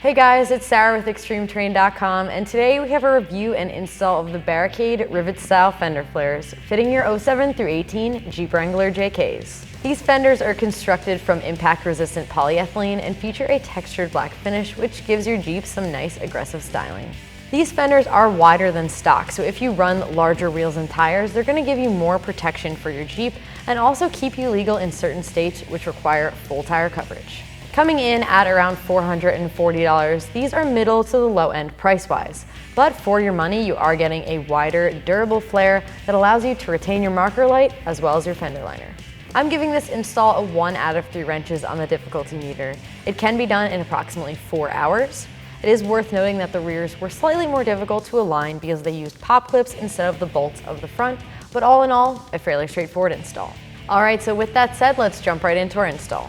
Hey guys, it's Sarah with ExtremeTerrain.com, and today we have a review and install of the Barricade Rivet style fender flares, fitting your 07 through 18 Jeep Wrangler JKs. These fenders are constructed from impact-resistant polyethylene and feature a textured black finish, which gives your Jeep some nice aggressive styling. These fenders are wider than stock, so if you run larger wheels and tires, they're going to give you more protection for your Jeep and also keep you legal in certain states which require full tire coverage. Coming in at around $440, these are middle to the low end price-wise. But for your money, you are getting a wider, durable flare that allows you to retain your marker light as well as your fender liner. I'm giving this install a 1 out of 3 wrenches on the difficulty meter. It can be done in approximately 4 hours. It is worth noting that the rears were slightly more difficult to align because they used pop clips instead of the bolts of the front, but all in all, a fairly straightforward install. Alright, so with that said, let's jump right into our install.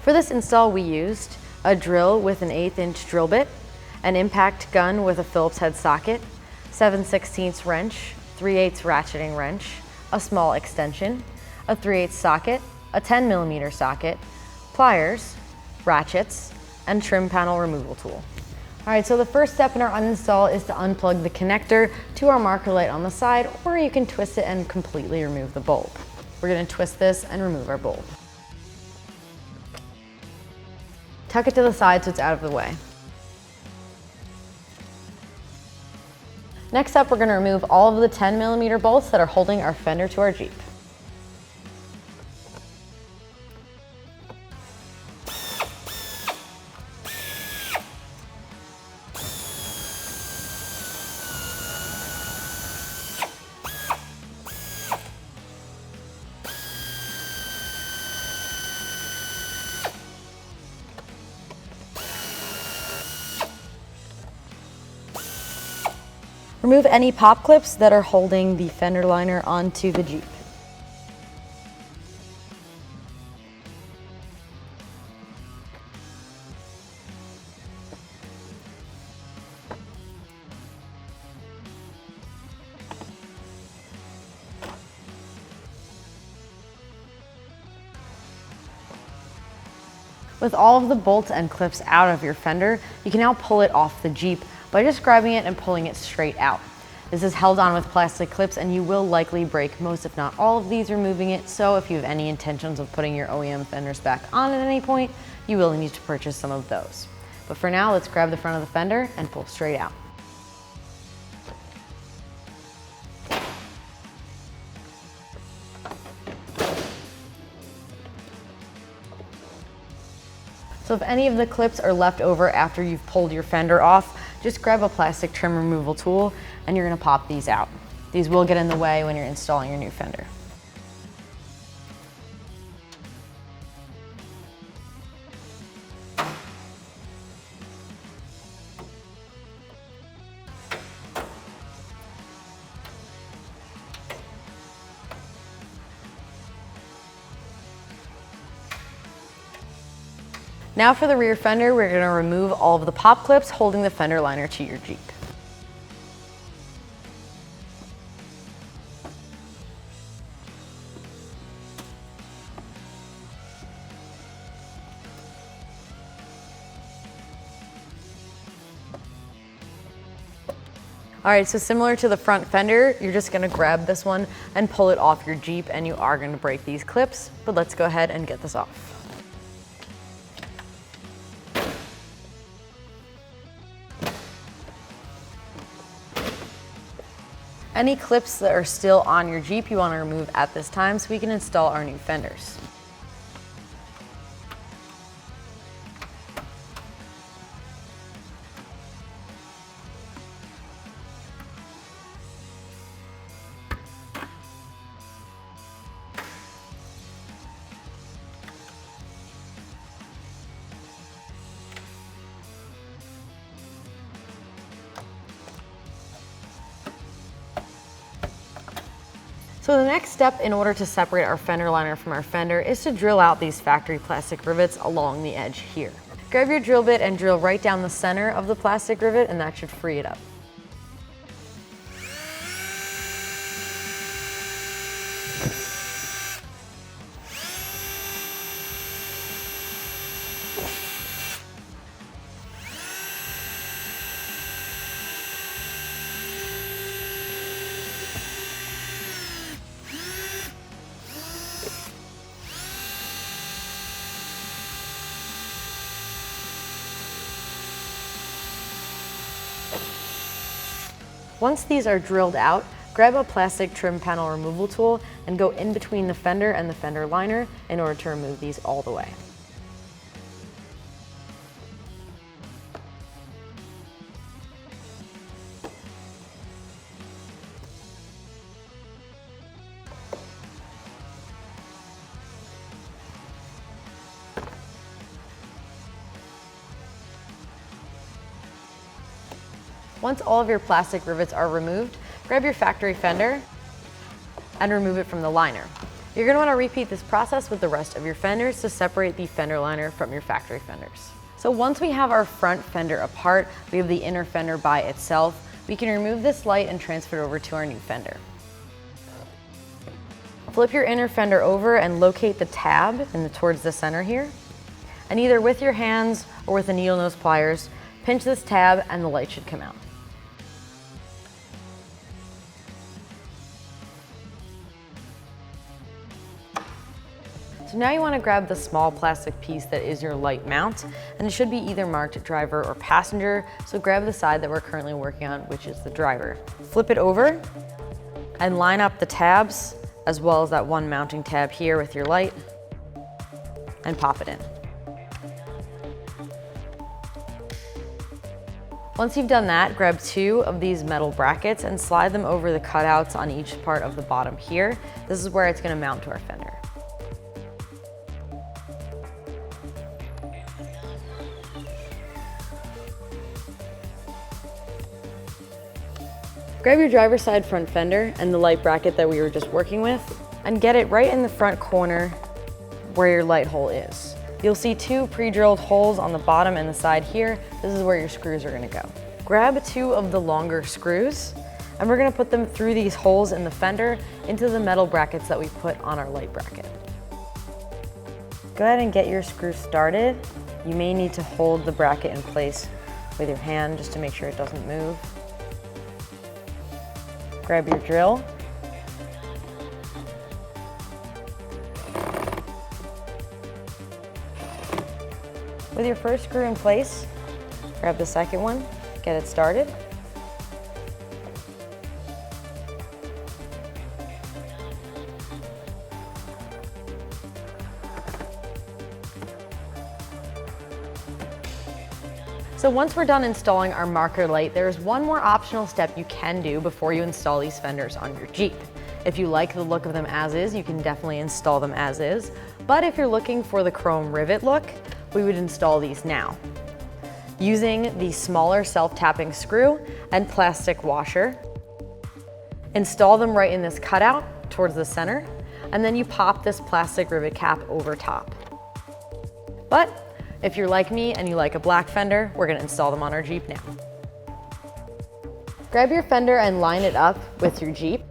For this install, we used a drill with an 1/8 inch drill bit, an impact gun with a Phillips head socket, 7/16 wrench, 3/8 ratcheting wrench, a small extension, a 3/8 socket, a 10mm socket, pliers, ratchets, and trim panel removal tool. Alright, so the first step in our uninstall is to unplug the connector to our marker light on the side, or you can twist it and completely remove the bulb. We're going to twist this and remove our bulb. Tuck it to the side so it's out of the way. Next up, we're going to remove all of the 10mm bolts that are holding our fender to our Jeep. Remove any pop clips that are holding the fender liner onto the Jeep. With all of the bolts and clips out of your fender, you can now pull it off the Jeep by just grabbing it and pulling it straight out. This is held on with plastic clips and you will likely break most, if not all of these, removing it, so if you have any intentions of putting your OEM fenders back on at any point, you will need to purchase some of those. But for now, let's grab the front of the fender and pull straight out. So if any of the clips are left over after you've pulled your fender off, just grab a plastic trim removal tool and you're going to pop these out. These will get in the way when you're installing your new fender. Now for the rear fender, we're going to remove all of the pop clips holding the fender liner to your Jeep. Alright, so similar to the front fender, you're just going to grab this one and pull it off your Jeep, and you are going to break these clips, but let's go ahead and get this off. Any clips that are still on your Jeep you want to remove at this time so we can install our new fenders. So the next step in order to separate our fender liner from our fender is to drill out these factory plastic rivets along the edge here. Grab your drill bit and drill right down the center of the plastic rivet, and that should free it up. Once these are drilled out, grab a plastic trim panel removal tool and go in between the fender and the fender liner in order to remove these all the way. Once all of your plastic rivets are removed, grab your factory fender and remove it from the liner. You're going to want to repeat this process with the rest of your fenders to separate the fender liner from your factory fenders. So once we have our front fender apart, we have the inner fender by itself, we can remove this light and transfer it over to our new fender. Flip your inner fender over and locate the tab towards the center here. And either with your hands or with the needle nose pliers, pinch this tab and the light should come out. So now you want to grab the small plastic piece that is your light mount, and it should be either marked driver or passenger, so grab the side that we're currently working on, which is the driver. Flip it over and line up the tabs as well as that one mounting tab here with your light and pop it in. Once you've done that, grab 2 of these metal brackets and slide them over the cutouts on each part of the bottom here. This is where it's going to mount to our fender. Grab your driver's side front fender and the light bracket that we were just working with and get it right in the front corner where your light hole is. You'll see 2 pre-drilled holes on the bottom and the side here. This is where your screws are going to go. Grab 2 of the longer screws and we're going to put them through these holes in the fender into the metal brackets that we put on our light bracket. Go ahead and get your screw started. You may need to hold the bracket in place with your hand just to make sure it doesn't move. Grab your drill. With your first screw in place, grab the second one, get it started. So once we're done installing our marker light, there's one more optional step you can do before you install these fenders on your Jeep. If you like the look of them as is, you can definitely install them as is. But if you're looking for the chrome rivet look, we would install these now. Using the smaller self-tapping screw and plastic washer, install them right in this cutout towards the center, and then you pop this plastic rivet cap over top. But if you're like me and you like a black fender, we're gonna install them on our Jeep now. Grab your fender and line it up with your Jeep.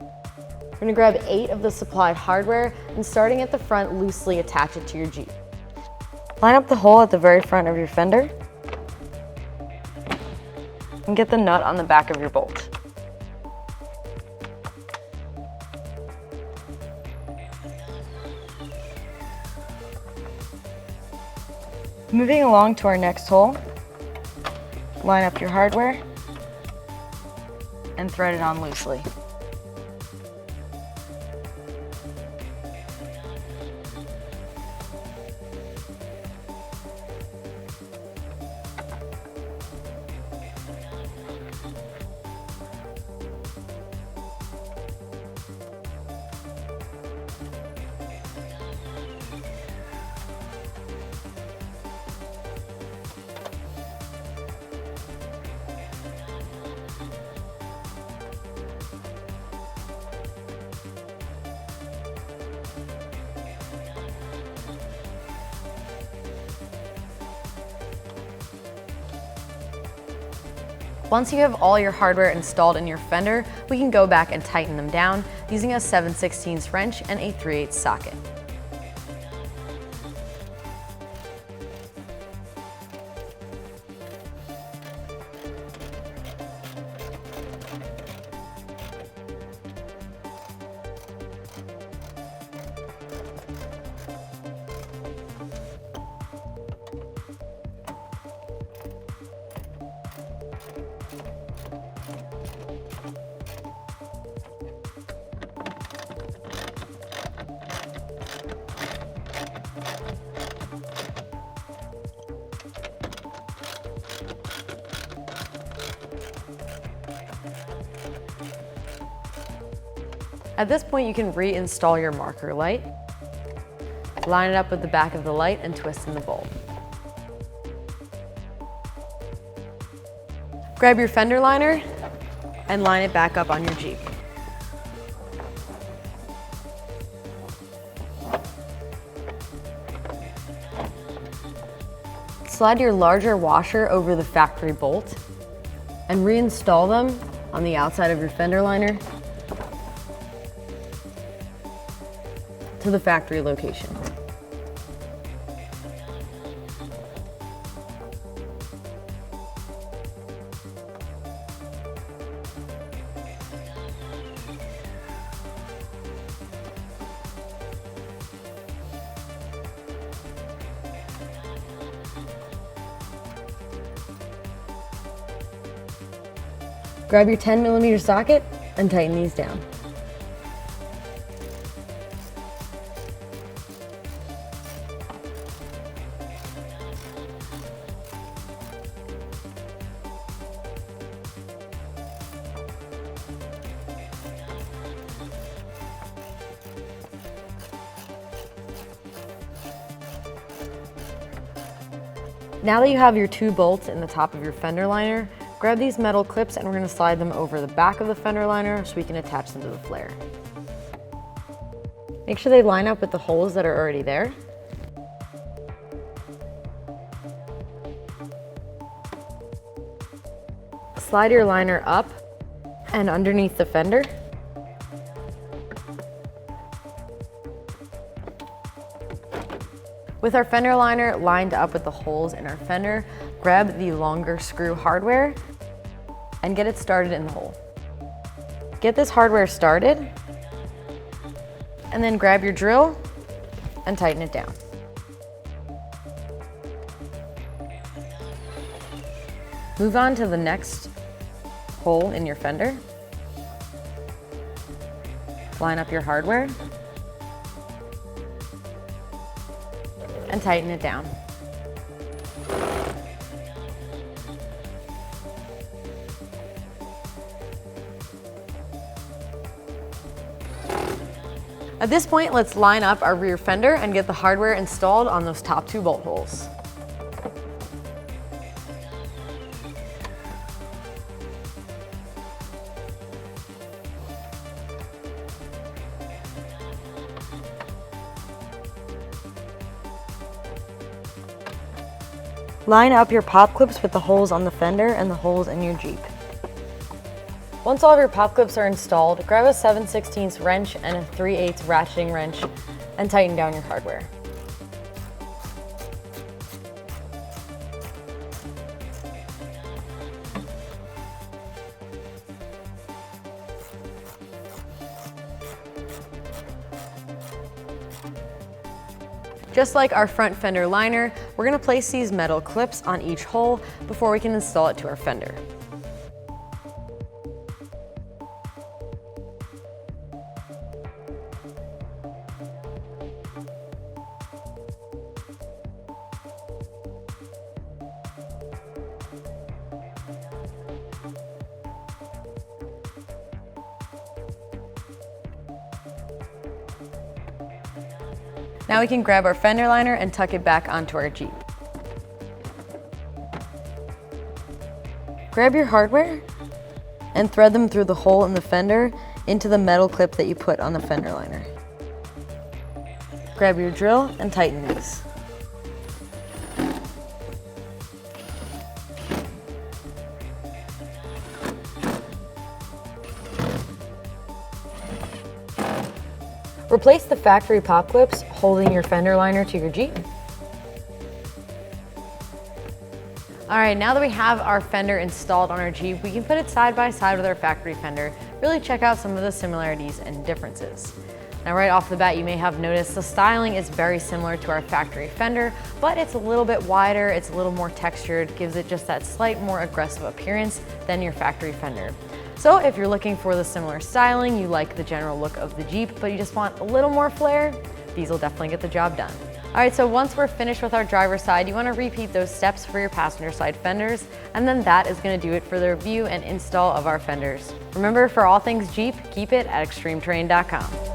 We're gonna grab 8 of the supplied hardware and starting at the front, loosely attach it to your Jeep. Line up the hole at the very front of your fender and get the nut on the back of your bolt. Moving along to our next hole, line up your hardware and thread it on loosely. Once you have all your hardware installed in your fender, we can go back and tighten them down using a 7/16 wrench and a 3/8 socket. At this point, you can reinstall your marker light, line it up with the back of the light and twist in the bulb. Grab your fender liner and line it back up on your Jeep. Slide your larger washer over the factory bolt and reinstall them on the outside of your fender liner to the factory location. Grab your 10mm socket and tighten these down. Now that you have your 2 bolts in the top of your fender liner, grab these metal clips and we're going to slide them over the back of the fender liner so we can attach them to the flare. Make sure they line up with the holes that are already there. Slide your liner up and underneath the fender. With our fender liner lined up with the holes in our fender, grab the longer screw hardware and get it started in the hole. Get this hardware started and then grab your drill and tighten it down. Move on to the next hole in your fender. Line up your hardware and tighten it down. At this point, let's line up our rear fender and get the hardware installed on those top 2 bolt holes. Line up your pop clips with the holes on the fender and the holes in your Jeep. Once all of your pop clips are installed, grab a 7/16 wrench and a 3/8 ratcheting wrench and tighten down your hardware. Just like our front fender liner, we're going to place these metal clips on each hole before we can install it to our fender. Now we can grab our fender liner and tuck it back onto our Jeep. Grab your hardware and thread them through the hole in the fender into the metal clip that you put on the fender liner. Grab your drill and tighten these. Replace the factory pop clips holding your fender liner to your Jeep. All right, now that we have our fender installed on our Jeep, we can put it side by side with our factory fender, really check out some of the similarities and differences. Now right off the bat, you may have noticed the styling is very similar to our factory fender, but it's a little bit wider, it's a little more textured, gives it just that slight more aggressive appearance than your factory fender. So if you're looking for the similar styling, you like the general look of the Jeep, but you just want a little more flair, these will definitely get the job done. All right, so once we're finished with our driver's side, you want to repeat those steps for your passenger side fenders, and then that is going to do it for the review and install of our fenders. Remember, for all things Jeep, keep it at ExtremeTerrain.com.